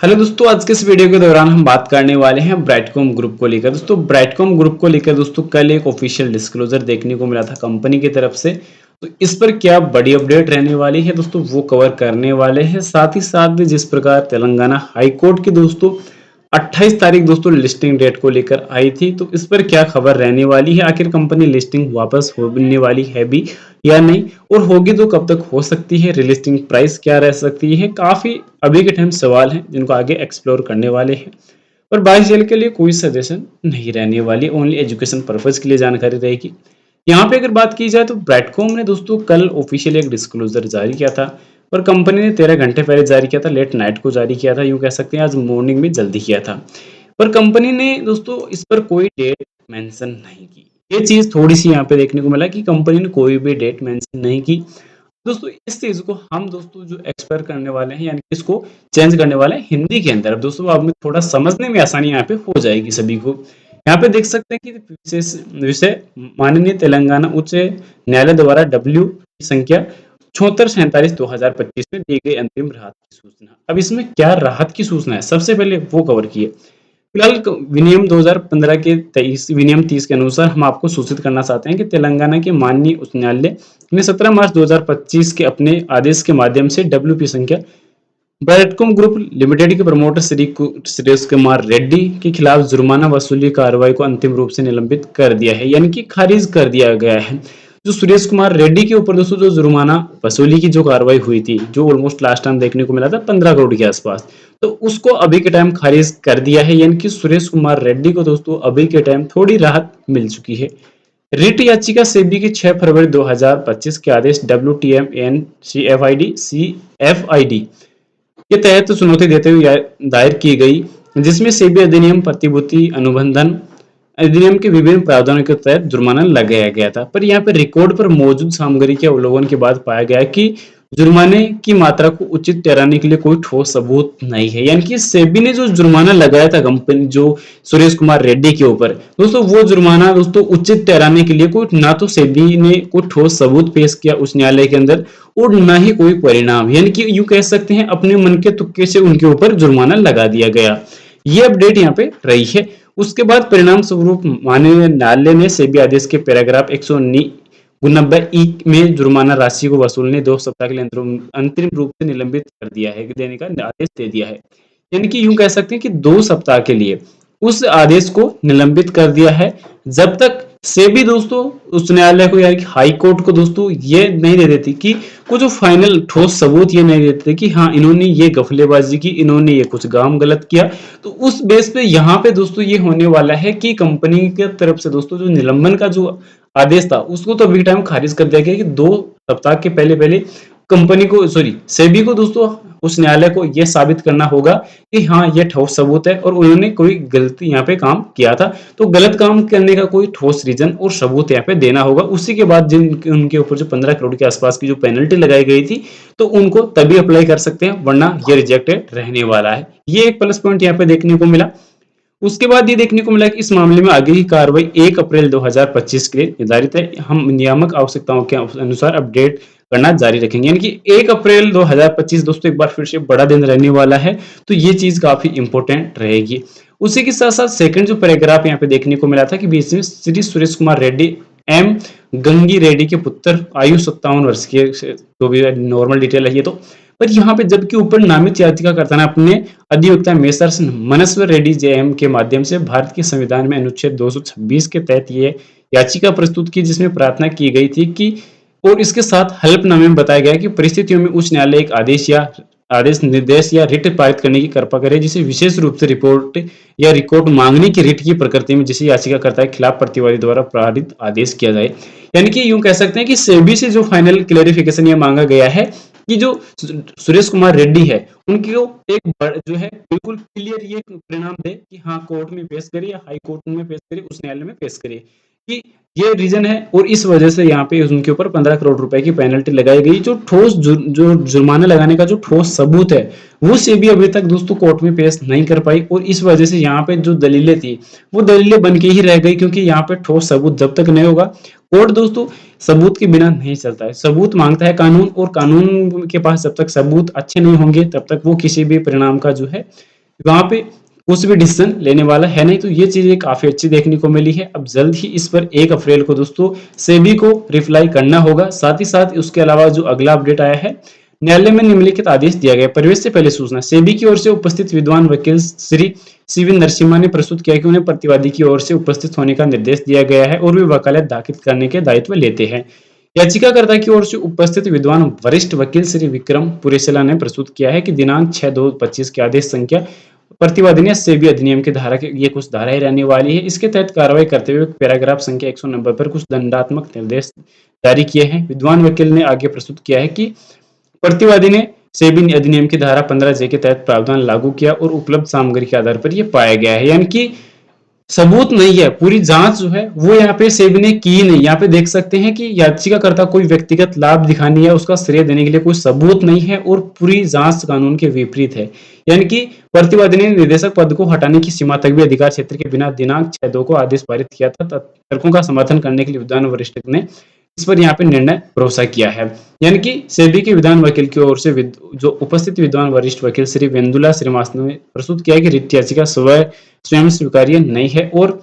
Hello दोस्तों, आज के इस वीडियो के दौरान हम बात करने वाले हैं ब्राइटकॉम ग्रुप को लेकर। दोस्तों ब्राइटकॉम ग्रुप को लेकर दोस्तों कल एक ऑफिशियल डिस्क्लोजर देखने को मिला था कंपनी की तरफ से। तो इस पर क्या बड़ी अपडेट रहने वाली है दोस्तों, वो कवर करने वाले हैं। साथ ही साथ जिस प्रकार तेलंगाना हाई कोर्ट की दोस्तों 28 तारीख दोस्तों लिस्टिंग डेट को लेकर आई थी, तो इस पर क्या खबर रहने वाली है, आखिर कंपनी लिस्टिंग वापस होने वाली है भी या नहीं, और होगी तो कब तक हो सकती है, रिलिस्टिंग प्राइस क्या रह सकती है। काफी अभी के टाइम सवाल हैं जिनको आगे एक्सप्लोर करने वाले हैं। पर बाय सेल के लिए कोई सजेशन नहीं रहने वाली, ओनली एजुकेशन पर्पज के लिए जानकारी रहेगी। यहाँ पे अगर बात की जाए तो ब्राइटकॉम ने दोस्तों कल ऑफिशियल एक डिस्क्लोजर जारी किया था, पर कंपनी ने 13 घंटे पहले जारी किया था, लेट नाइट को जारी किया था, यूं कह सकते हैं आज मॉर्निंग में जल्दी किया था। पर कंपनी ने दोस्तों इस पर कोई डेट मेंशन नहीं की। ये चीज थोड़ी सी यहाँ पे देखने को मिला कि कंपनी ने कोई भी डेट मेंशन नहीं की। दोस्तों इस चीज को हम दोस्तों जो एक्सप्लोर करने वाले हैं, यानी कि इसको चेंज करने वाले हैं हिंदी के अंदर। अब दोस्तों आप में थोड़ा समझने में आसानी यहाँ पे हो जाएगी सभी को। यहाँ पे देख सकते हैं कि विशेष विषय माननीय तेलंगाना उच्च न्यायालय द्वारा डब्ल्यू की संख्या 7447/2025 में दी गई अंतिम राहत की सूचना। अब इसमें क्या राहत की सूचना है, सबसे पहले वो कवर किए। फिलहाल विनियम 2015 के 23 विनियम 30 के अनुसार हम आपको सूचित करना चाहते हैं कि तेलंगाना के माननीय उच्च न्यायालय ने 17 मार्च 2025 के अपने आदेश के माध्यम से डब्ल्यूपी संख्या ब्राइटकॉम ग्रुप लिमिटेड के प्रमोटर श्री सुरेश कुमार रेड्डी के खिलाफ जुर्माना वसूली कार्रवाई को अंतिम रूप से निलंबित कर दिया है, यानी कि खारिज कर दिया गया है। जो सुरेश कुमार रेड्डी के ऊपर दोस्तों जो जुर्माना वसूली की जो कार्रवाई हुई थी, जो ऑलमोस्ट लास्ट टाइम देखने को मिला था 15 करोड़ के आसपास, तो उसको अभी के टाइम खारिज कर दिया है, यानी कि सुरेश कुमार रेड्डी को दोस्तों अभी के टाइम थोड़ी राहत मिल चुकी है। रिट याचिका सेबी की 6 फरवरी 2025 के आदेश WTM CFID के तहत चुनौती देते हुए दायर की गई, जिसमें सेबी अधिनियम प्रतिभूति अनुबंधन अधिनियम के विभिन्न प्रावधानों के तहत जुर्माना लगाया गया था। पर यहाँ पे रिकॉर्ड पर मौजूद सामग्री के अवलोकन के बाद पाया गया कि जुर्माने की मात्रा को उचित ठहराने के लिए कोई ठोस सबूत नहीं है, यानी कि सेबी ने जो जुर्माना लगाया था कंपनी जो सुरेश कुमार रेड्डी के ऊपर दोस्तों, वो जुर्माना दोस्तों उचित ठहराने के लिए कोई ना तो सेबी ने कोई ठोस सबूत पेश किया उस न्यायालय के अंदर, और ना ही कोई परिणाम, यानी कि यूं कह सकते हैं अपने मन के तुक्के से उनके ऊपर जुर्माना लगा दिया गया। ये अपडेट यहाँ पे रही है। उसके बाद परिणाम स्वरूप माननीय न्यायालय ने सेबी आदेश के पैराग्राफ 190 में जुर्माना राशि को वसूलने 2 सप्ताह के लिए अंतरिम रूप से निलंबित कर दिया है, देने का आदेश दे दिया है। यानी कि यूं कह सकते हैं कि 2 सप्ताह के लिए उस आदेश को निलंबित कर दिया है, जब तक सेबी दोस्तों उस न्यायालय को यानी कि हाई कोर्ट को दोस्तों ये नहीं दे देती कि कुछ जो फाइनल ठोस सबूत ये नहीं देते कि हाँ इन्होंने ये गफलेबाजी की, इन्होंने ये कुछ काम गलत किया। तो उस बेस पे यहाँ पे दोस्तों ये होने वाला है कि कंपनी की तरफ से दोस्तों जो निलंबन का जो आदेश था उसको तो अभी टाइम खारिज कर दिया गया कि 2 सप्ताह के पहले कंपनी को सेबी को दोस्तों उस न्यायालय को यह साबित करना होगा कि हाँ ये ठोस सबूत है और उन्होंने कोई गलती यहाँ पे काम किया था। तो गलत काम करने का कोई ठोस रीजन और सबूत यहाँ पे देना होगा। उसी के बाद जिन उनके ऊपर जो 15 करोड़ के आसपास की जो पेनल्टी लगाई गई थी, तो उनको तभी अप्लाई कर सकते हैं, वरना ये रिजेक्टेड रहने वाला है। ये एक प्लस पॉइंट यहाँ पे देखने को मिला। उसके बाद ये देखने को मिला कि इस मामले में आगे की कार्रवाई 1 अप्रैल 2025 के लिए निर्धारित है। हम नियामक आवश्यकताओं के अनुसार अपडेट करना जारी रखेंगे, यानी कि 1 अप्रैल 2025 दोस्तों एक बार फिर से बड़ा दिन रहने वाला है, तो ये चीज काफी इंपॉर्टेंट रहेगी। उसी के साथ साथ सेकंड जो पैराग्राफ यहाँ पे देखने को मिला था कि बीच में श्री सुरेश कुमार रेड्डी एम गंगी रेड्डी के पुत्र, आयु 57 वर्ष की, तो भी नॉर्मल डिटेल है ये तो। पर यहाँ पे जबकि ऊपर नामित याचिकाकर्ता ने अपने अधिवक्ता मेसर्स मनस्वर रेड्डी जेएम के माध्यम से भारत के संविधान में अनुच्छेद 226 के तहत ये याचिका प्रस्तुत की, जिसमें प्रार्थना की गई थी कि और इसके साथ हल्फनामे में बताया गया कि परिस्थितियों में उच्च न्यायालय एक आदेश निर्देश या रिट पारित करने की कृपा करे, जिसे विशेष रूप से रिपोर्ट या रिकॉर्ड मांगने की रिट की प्रकृति में जिसे याचिकाकर्ता के खिलाफ प्रतिवादी द्वारा पारित आदेश किया जाए। यानी कि यूं कह सकते हैं कि सेबी से जो फाइनल क्लेरिफिकेशन ये मांगा गया है कि जो सुरेश कुमार रेड्डी है उनकी एक जो है बिल्कुल क्लियर ये परिणाम दे कि हाँ कोर्ट में पेश करिए, हाई कोर्ट में पेश करिए, उस न्यायालय में पेश करिए कि ये रीजन है, और इस वजह से यहाँ पे उनके ऊपर 15 करोड़ रुपए की पेनल्टी लगाई गई। जो ठोस जो जुर्माना लगाने का जो ठोस सबूत है वो सेबी अभी तक दोस्तों कोर्ट में पेश नहीं कर पाई, और इस वजह से यहाँ पे जो दलीलें थी वो दलीलें बन के ही रह गई, क्योंकि यहाँ पे ठोस सबूत जब तक नहीं होगा, कोर्ट दोस्तों सबूत के बिना नहीं चलता है, सबूत मांगता है कानून, और कानून के पास जब तक सबूत अच्छे नहीं होंगे तब तक वो किसी भी परिणाम का जो है वहां पे कुछ भी डिसीजन लेने वाला है नहीं। तो ये चीजें काफी अच्छी देखने को मिली है। अब जल्द ही इस पर 1 अप्रैल को दोस्तों सेबी को रिप्लाई करना होगा। साथ ही साथ उसके अलावा जो अगला अपडेट आया है, न्यायालय में निम्नलिखित आदेश दिया गया। प्रवेश से पहले सूचना, सेबी की ओर से उपस्थित विद्वान वकील श्री सीवी नरसिम्हा ने प्रस्तुत किया कि उन्हें प्रतिवादी की ओर से उपस्थित होने का निर्देश दिया गया है और वे वकालत दाखिल करने के दायित्व लेते हैं। याचिकाकर्ता की ओर से उपस्थित विद्वान वरिष्ठ वकील श्री विक्रम पुरेसला ने प्रस्तुत किया है कि दिनांक 6/2/25 के आदेश संख्या प्रतिवादी ने सेबी अधिनियम की धारा के ये कुछ धाराएं रहने वाली है, इसके तहत कार्रवाई करते हुए पैराग्राफ संख्या 190 पर कुछ दंडात्मक निर्देश जारी किए हैं। विद्वान वकील ने आगे प्रस्तुत किया है कि प्रतिवादी ने सेबी अधिनियम की धारा 15 के तहत प्रावधान लागू किया और उपलब्ध सामग्री के आधार पर यह पाया गया है। यानी कि सबूत नहीं है, पूरी जांच जो है वो यहाँ पे सेबी ने की नहीं। यहाँ पे देख सकते हैं कि याचिकाकर्ता कोई व्यक्तिगत लाभ दिखाने या उसका श्रेय देने के लिए कोई सबूत नहीं है और पूरी जांच कानून के विपरीत है। यानी कि प्रतिवादी ने निदेशक पद को हटाने की सीमा तक भी अधिकार क्षेत्र के बिना दिनांक 6/2 को आदेश पारित किया था। तर्कों का समर्थन करने के लिए विद्वान वरिष्ठ ने इस पर यहाँ पे निर्णय भरोसा किया है। यानी कि सेबी के विधान वकील की ओर से जो उपस्थित विद्वान वरिष्ठ वकील श्री वेंदुला श्रीवास्तव ने प्रस्तुत किया है कि रिट याचिका स्वयं स्वीकार्य नहीं है और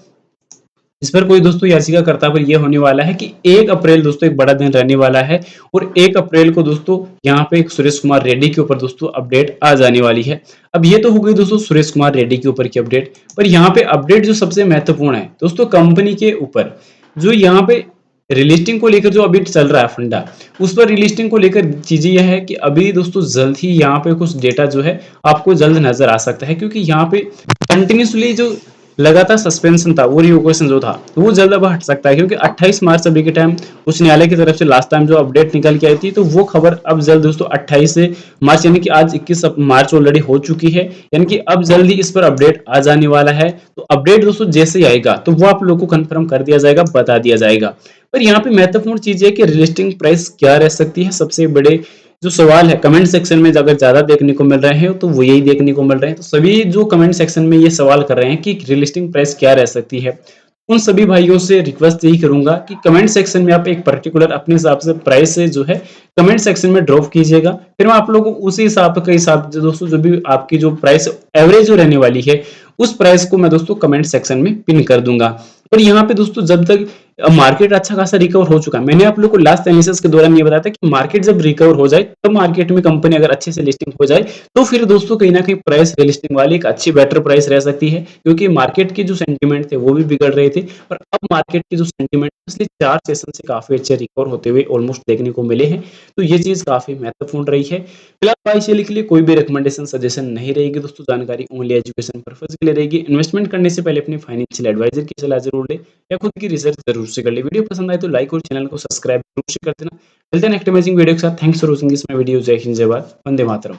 इस पर कोई दोस्तों याचिकाकर्ता पर यह होने वाला है कि 1 अप्रैल दोस्तों एक बड़ा दिन रहने वाला है और 1 अप्रैल को दोस्तों यहाँ पे सुरेश कुमार रेड्डी के ऊपर दोस्तों अपडेट आ जाने वाली है। अब ये तो हो गई दोस्तों सुरेश कुमार रेड्डी के ऊपर की अपडेट, पर यहाँ पे अपडेट जो सबसे महत्वपूर्ण है दोस्तों कंपनी के ऊपर, जो यहाँ पे रिलिस्टिंग को लेकर जो अभी चल रहा है फंडा, उस पर रिलिस्टिंग को लेकर चीजें यह है कि अभी दोस्तों जल्द ही यहाँ पे कुछ डेटा जो है आपको जल्द नजर आ सकता है, क्योंकि यहाँ पे कंटिन्यूसली जो लगातार सस्पेंशन था वो रिवोकेशन जो था वो जल्द अब हट सकता है, क्योंकि 28 मार्च अभी के टाइम उच्च न्यायालय की तरफ से लास्ट टाइम जो अपडेट निकल के आई थी, तो वो खबर अब जल्द दोस्तों 28 से मार्च यानी कि आज 21 मार्च ऑलरेडी हो चुकी है, यानी कि अब जल्दी इस पर अपडेट आ जाने वाला है। तो अपडेट दोस्तों जैसे ही आएगा तो वो आप लोगों को कंफर्म कर दिया जाएगा, बता दिया जाएगा। पर यहाँ पे महत्वपूर्ण चीज है कि रिलिस्टिंग प्राइस क्या रह सकती है। सबसे बड़े जो सवाल है कमेंट सेक्शन में अगर ज्यादा देखने को मिल रहे हैं तो वो यही देखने को मिल रहे हैं। तो सभी जो कमेंट सेक्शन में ये सवाल कर रहे हैं कि रिलिस्टिंग प्राइस क्या रह सकती है, उन सभी भाइयों से रिक्वेस्ट यही करूंगा कि कमेंट सेक्शन में आप एक पर्टिकुलर अपने हिसाब से प्राइस से जो है कमेंट सेक्शन में ड्रॉप कीजिएगा, फिर मैं आप लोगों को उसी हिसाब के हिसाब से दोस्तों जो भी आपकी जो प्राइस एवरेज जो रहने वाली है उस प्राइस को मैं दोस्तों कमेंट सेक्शन में पिन कर दूंगा। पर यहाँ पे दोस्तों जब तक मार्केट अच्छा खासा रिकवर हो चुका है, मैंने आप लोग को लास्ट एनालिसिस के दौरान ये बताया था कि मार्केट जब रिकवर हो जाए तब मार्केट में कंपनी अगर अच्छे से लिस्टिंग हो जाए तो फिर दोस्तों कहीं ना कहीं प्राइस रिलिस्टिंग वाली एक अच्छी बेटर प्राइस रह सकती है, क्योंकि मार्केट के जो सेंटीमेंट थे वो भी बिगड़ रहे थे। पर अब मार्केट के जो सेंटीमेंट पिछले 4 सेशन से काफी अच्छे रिकवर होते हुए ऑलमोस्ट देखने को मिले हैं, तो ये चीज काफी महत्वपूर्ण रही है। फिलहाल ICL के लिए कोई भी रिकमेंडेशन सजेशन नहीं रहेगी दोस्तों, जानकारी ओनली एजुकेशन पर्पज के लिए रहेगी। इन्वेस्टमेंट करने से पहले अपने फाइनेंशियल एडवाइजर की सलाह जरूर ले या खुद की रिसर्च जरूर से कर ले। वीडियो पसंद आए तो लाइक और चैनल को सब्सक्राइब जरूर से कर देना। मिलते हैं नेक्स्ट अमेजिंग वीडियो के साथ। Thanks for watching this my video. जय हिंद, जय भारत, वंदे मातरम।